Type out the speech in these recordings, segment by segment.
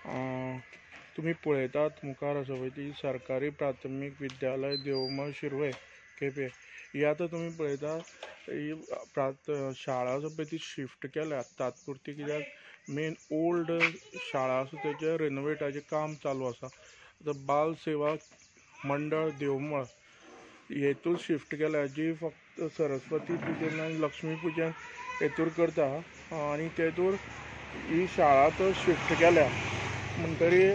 तुम्ही पळयतात मुखार आसा पळय ती सरकारी प्राथमीक विद्यालय देवमळ शिरवय केपें ही आतां तुमी पळयता ही शाळा आसा पळय ती शिफ्ट केल्या तात्पुरती, कित्याक मेन ओल्ड शाळा आसा तेजें रेनोवेटाचें काम चालू आसा. आतां बाल सेवा मंडळ देवमळ हेतूर शिफ्ट केल्या, जी फक्त सरस्वती पुजन आनी लक्ष्मी पुजन हेतूर करता आनी तेतूर ही शाळा तर शिफ्ट केल्या म्हणटरी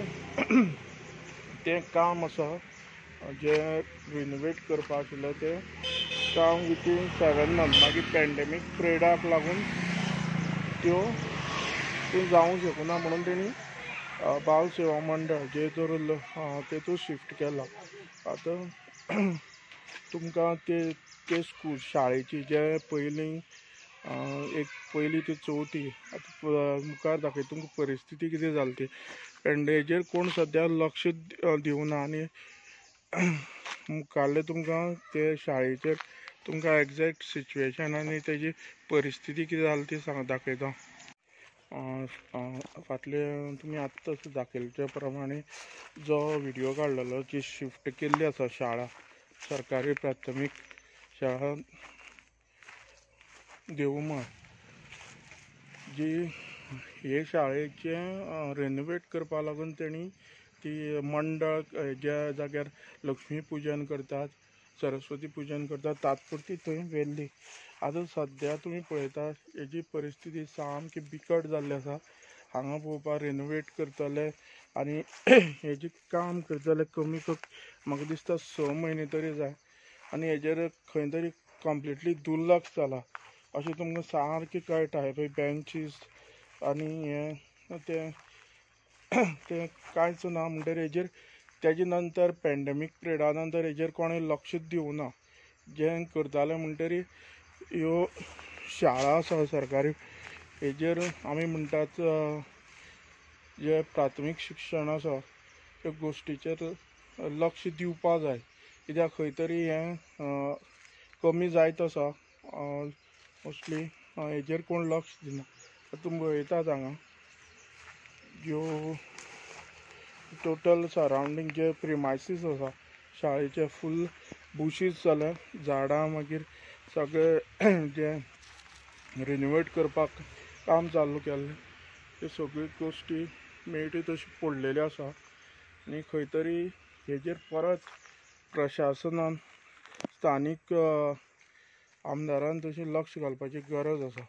तें काम आसा जें रिनोवेट करपा आशिल्लें तें काम विथीन 7 months मागीर पॅन्डेमीक पिरियडाक लागून त्यो जावंक शकना म्हणून तेणी बाल सेवा मंडळ जेतूर तेतूर शिफ्ट केला. आतां तुमकां ते स्कूल शाळेची जे पयलीं एक पयली ते चवथी आतां मुखार दाखयता तुमकां परिस्थिती कितें जाली ती, आनी हेजेर कोण सद्या लक्ष दिवना आनी मुखारले तुमकां ते शाळेचेर तुमकां एग्जॅक्ट सिच्युएशन आनी तेजी परिस्थिती कितें जाली ती दाखयता. फाटले तुमी आत्तां दाखयल्ल्या प्रमाणे जो व्हिडियो काडलेलो जी शिफ्ट केल्ली आसा शाळा, सरकारी प्राथमीक शाळा देवमळ, जी हे शाळेचें रेनोवेट करपा लागून तेणी ती मंडळ ज्या जाग्यार लक्ष्मी पुजन करतात, सरस्वती पुजन करतात तात्पुरती थंय व्हेल्ली. आतां सद्या तुमी पळयता हेजी परिस्थिती सामकी बिकट जाल्ली आसा. हांगा पळोवपा रेनोवेट करतले आनी हेजें काम करतले कमी म्हाका दिसता 6 म्हयने तरी जाय आनी हेजेर खंय तरी कंप्लिटली दुर्लक्ष जाला अशें तुमकां सारकें कळटा. हे पळय बेंचीस आनी हे तें कांयच ना म्हणटरी हेजेर तेजे नंतर पॅन्डेमीक पिरियडा नंतर हेजेर कोणें लक्ष दिवं ना. जें करताले म्हणटरी ह्यो शाळा आसा सरकारी हेजेर आमी म्हणटात जे प्राथमीक शिक्षण आसा त्या गोश्टीचेर लक्ष दिवपा जाय, कित्याक खंय तरी हें कमी जायत आसा मोस्टली हेजेर कोण लक्ष दिना. तुमी पळयतात हांगा ज्यो टोटल सरावंडींग जे प्रिमायसीस आसा शाळेचे फूल बुशीस जाल्या, झाडां मागीर सगळे जे रिनोवेट करपाक काम चालू केल्लें ते सगळ्यो गोश्टी मेळटी तशी पडलेल्यो आसा आनी खंय तरी हेजेर परत प्रशासनान स्थानीक आमदारान तशी लक्ष घालपाची गरज आसा.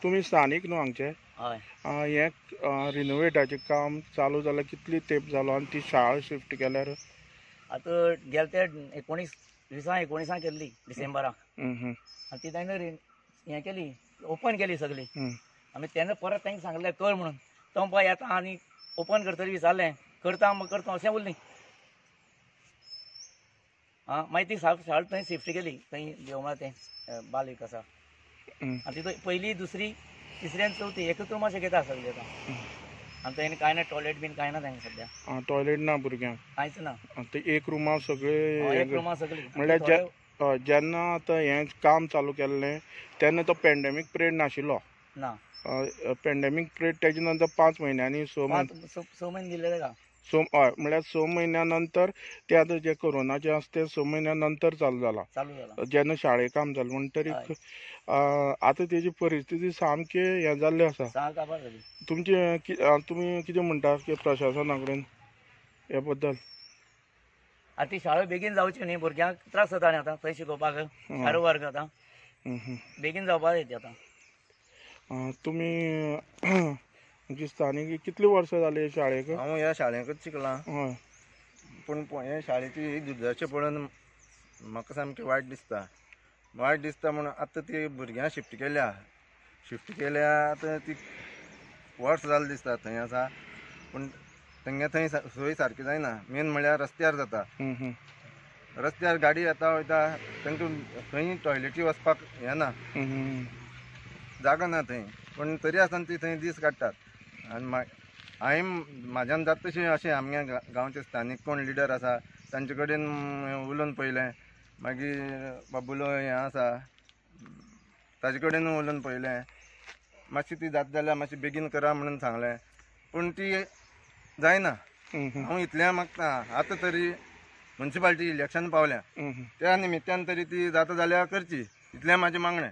तुमी स्थानीक न्हू हांगचे? हय. हें रिनोवेटाचें काम चालू जाल्यार कितली तेंप जालो आनी ती शाळा शिफ्ट केल्यार? आतां गेले ते 19 केल्ली डिसेंबराक आनी ती ताणें हें केली ओपन केली सगळी. आमी तेन्ना परत तांकां सांगलें कर म्हणून, तो पळय येता आनी ओपन करतरी विचारलें करता अशें उरलीं. मागीर ती शाळा थंय शिफ्ट केली, थंय देवमळा तें बाल विकासा आनी तितून पयली दुसरी तिसरी आनी चवथी एकूच रूम अशें घेता सगळी आतां. आनी थंय कांय ना टॉयलेट बीन कांय ना तांकां सद्या. टॉयलेट ना भुरग्यांक? कांयच ना. ते एक रुमा सगळे एक रुमा सगळी म्हणल्यार जेन्ना आतां हें काम चालू केल्लें तेन्ना तो पॅन्डेमीक पिरियड नाशिल्लो ना. पॅन्डेमीक पिरियड तेजे नंतर 5 म्हयन्यांनी 6 म्हयने दिले तेका. हय म्हळ्यार 6 म्हयन्या नंतर ते आतां जे कोरोनाचे आसा ते 6 म्हयन्या नंतर चालू जाला जेन्ना शाळें काम जालें. म्हणटरी आतां तेजी परिस्थिती सामकी हें जाल्ली आसा. तुमी कितें म्हणटा की प्रशासना कडेन हे बद्दल? आतां ती शाळा बेगीन जावची न्ही, भुरग्यांक त्रास जाता न्ही आतां थंय शिकोवपाक. 4 वर्ग आतां बेगीन जावपाक जाय ती आतां. तुमी स्थानीक कितली वर्सां जाली शाळेक? हांव ह्या शाळेंकच शिकलां. हय. पूण हे शाळेची दुर्दशा पळोवन म्हाका सामकें वायट दिसता म्हूण आतां ती भुरग्यां शिफ्ट केल्या आतां ती वर्स जालें दिसता थंय आसा. पूण तेंगे थंय सोय सारकी जायना. मेन म्हळ्यार रस्त्यार जाता. हम्म, रस्त्यार गाडी येता वयता तांकां खंय टॉयलेटी वचपाक हें ना, हम्म, जागा ना थंय. पण तरी आसतना ती थंय दीस काडटात. आनी हांवें म्हाज्यान जाता तशें अशें आमगे गांवचे स्थानीक कोण लिडर आसा तांचे कडेन उलोवन पयलें. मागीर बाबुलो हें आसा ताजे कडेन उलोवन पयलें. मातशी ती जाता जाल्यार मातशी बेगीन करा म्हणून सांगलें. पूण ती जायना. हांव इतलें मागता आतां तरी म्युन्सिपाल्टी इलेक्शन पावल्या त्या निमित्यान तरी ती जाता जाल्यार करची, इतलें म्हाजें मागणें.